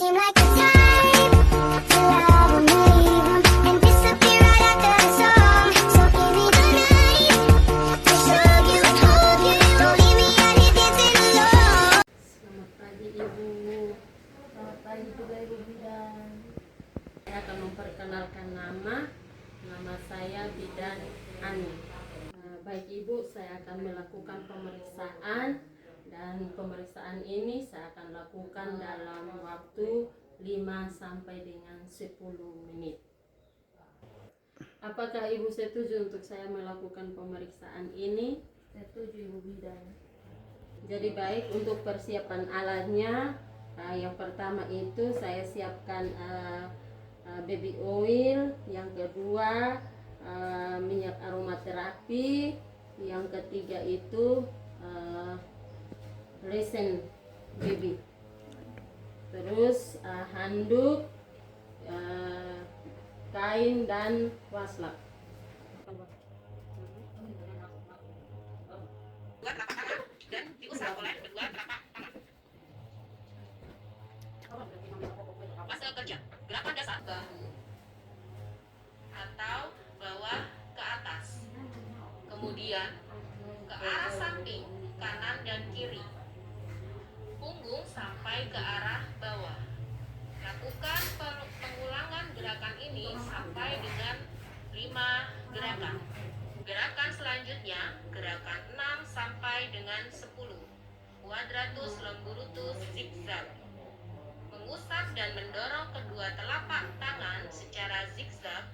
seem like the type to love 'em, leave 'em, and disappear right after the song. So give me the night to show you, hold you. Don't leave me out here dancing alone. Selamat pagi Ibu. Selamat pagi juga Ibu Bidan. Saya akan memperkenalkan nama saya Bidan Ani. Baik Ibu, saya akan melakukan pemeriksaan, dan pemeriksaan ini saya akan lakukan dalam waktu 5 sampai dengan 10 menit. Apakah Ibu setuju untuk saya melakukan pemeriksaan ini? Setuju Ibu Bidan. Jadi baik, untuk persiapan alatnya, yang pertama itu saya siapkan baby oil, yang kedua minyak aromaterapi, yang ketiga itu resin baby, terus handuk, kain dan waslap. Dua telapak tangan dan diusap oleh kedua telapak tangan. Fase kerja, gerakan dasar bahu atau bawah ke atas, kemudian ke arah samping kanan dan kiri, punggung sampai ke arah bawah. Lakukan pengulangan gerakan ini sampai dengan 5 gerakan. Gerakan selanjutnya, gerakan 6 sampai dengan 10. Quadratus lumborutus zigzag. Mengusap dan mendorong kedua telapak tangan secara zigzag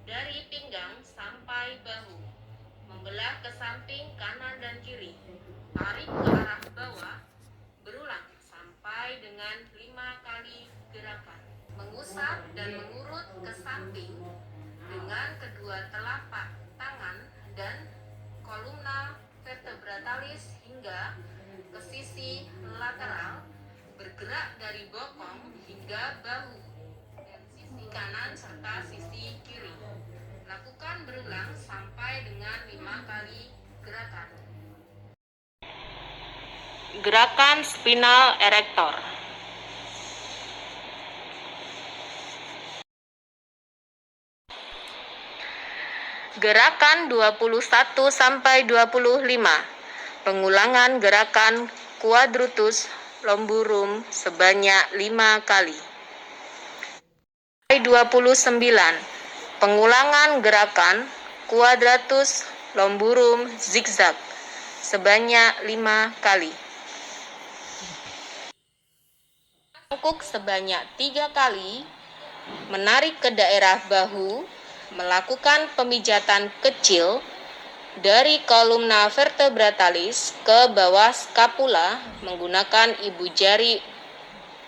dari pinggang sampai bahu. Membelah ke samping kanan dan kiri. Tarik ke arah bawah. Berulang sampai dengan 5 kali gerakan. Mengusap dan mengurut ke samping dengan kedua telapak tangan dan kolumna vertebratalis hingga ke sisi lateral, bergerak dari bokong hingga bahu dan sisi kanan serta sisi kiri. Lakukan berulang sampai dengan 5 kali gerakan. Gerakan spinal erector. Gerakan 21 sampai 25. Pengulangan gerakan quadratus lumborum sebanyak 5 kali. 29. Pengulangan gerakan quadratus lumborum zigzag sebanyak 5 kali. Tengkuk sebanyak 3 kali. Menarik ke daerah bahu. Melakukan pemijatan kecil dari kolumna vertebratalis ke bawah skapula menggunakan ibu jari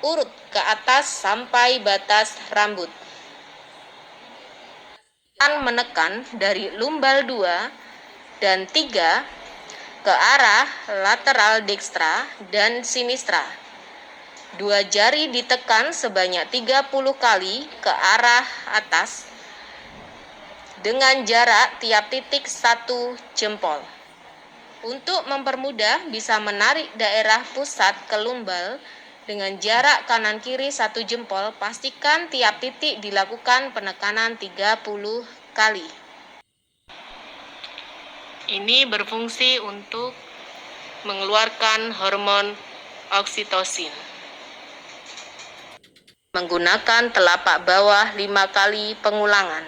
urut ke atas sampai batas rambut. Menekan dari lumbal 2 dan 3 ke arah lateral dekstra dan sinistra. 2 jari ditekan sebanyak 30 kali ke arah atas dengan jarak tiap titik 1 jempol. Untuk mempermudah, bisa menarik daerah pusat ke lumbal dengan jarak kanan kiri 1 jempol. Pastikan tiap titik dilakukan penekanan 30 kali. Ini berfungsi untuk mengeluarkan hormon oksitosin. Menggunakan telapak bawah 5 kali pengulangan.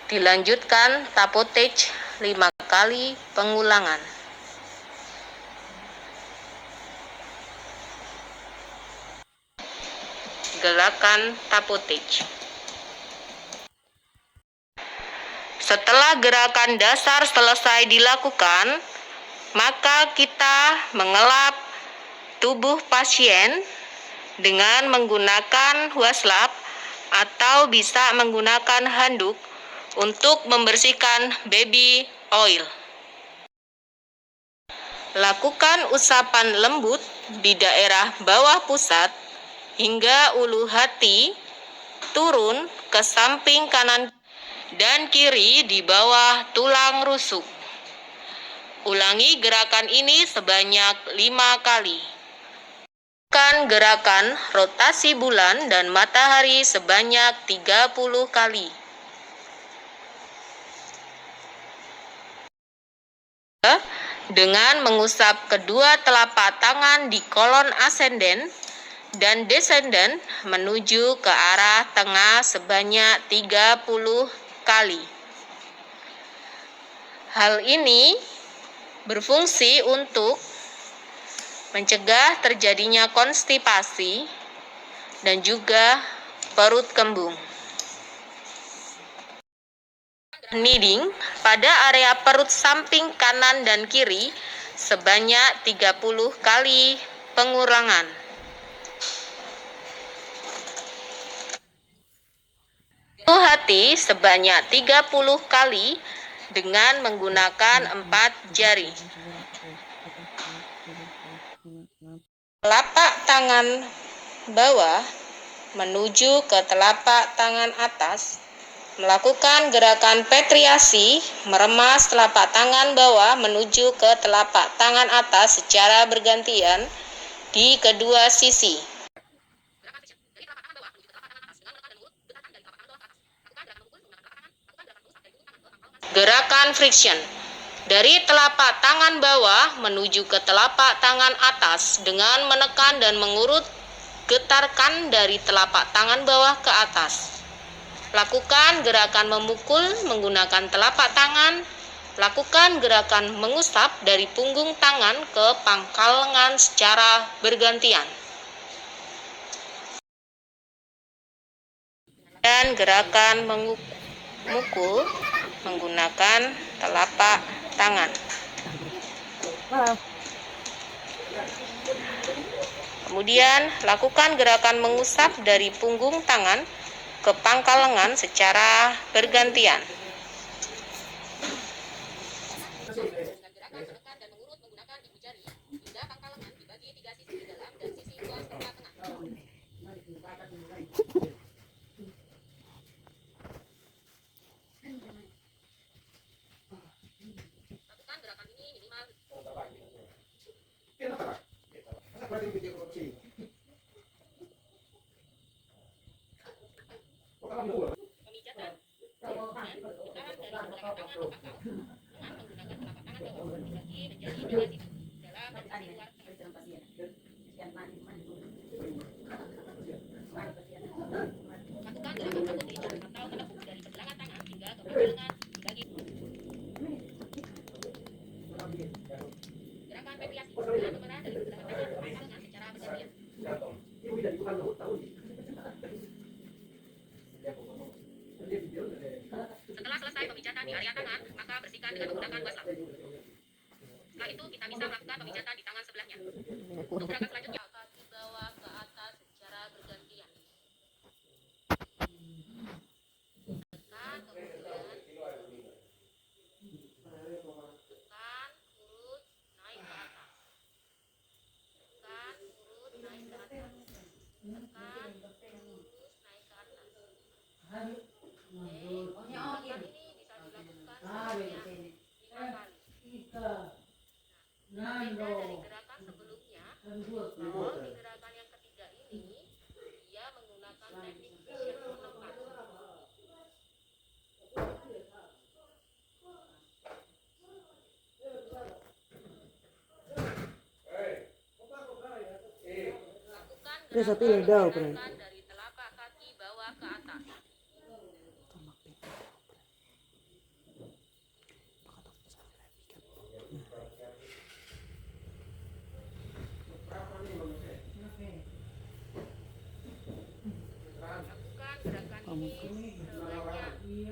Dilanjutkan tapotage 5 kali pengulangan. Gerakan tapotage. Setelah gerakan dasar selesai dilakukan, maka kita mengelap tubuh pasien dengan menggunakan waslap atau bisa menggunakan handuk untuk membersihkan baby oil. Lakukan usapan lembut di daerah bawah pusat hingga ulu hati turun ke samping kanan dan kiri di bawah tulang rusuk. Ulangi gerakan ini sebanyak 5 kali. Lakukan gerakan rotasi bulan dan matahari sebanyak 30 kali. Dengan mengusap kedua telapak tangan di kolon ascendant dan descendant menuju ke arah tengah sebanyak 30 kali. Hal ini berfungsi untuk mencegah terjadinya konstipasi dan juga perut kembung. Kneading pada area perut samping kanan dan kiri sebanyak 30 kali pengurangan. Hati sebanyak 30 kali dengan menggunakan 4 jari. Telapak tangan bawah menuju ke telapak tangan atas. Melakukan gerakan petriasi, meremas telapak tangan bawah menuju ke telapak tangan atas secara bergantian di kedua sisi. Gerakan friction. Dari telapak tangan bawah menuju ke telapak tangan atas dengan menekan dan mengurut getarkan dari telapak tangan bawah ke atas. Lakukan gerakan memukul menggunakan telapak tangan. Lakukan gerakan mengusap dari punggung tangan ke pangkal lengan secara bergantian. Dan gerakan memukul menggunakan telapak tangan. Kemudian lakukan gerakan mengusap dari punggung tangan ke pangkal lengan secara bergantian. Setelah selesai pemijatan di area tangan, maka bersihkan dengan menggunakan wastafel. Setelah itu kita bisa melakukan pemijatan di tangan sebelahnya. Untuk gerakan selanjutnya, kaki bawah ke atas secara bergantian. Tekan, kemudian tekan, urut, naik ke atas. Tekan, urut, naik ke atas. Tekan, urut, naik ke atas. Gerakan ini bisa dilakukan sebanyak 5 kali. Berbeda dari gerakan sebelumnya, kalau di gerakan yang ketiga ini, dia menggunakan teknik friction menekan. Lakukan gerakan dari telapak kaki bawah ke atas. Lakukan gerakan ini sebanyak 5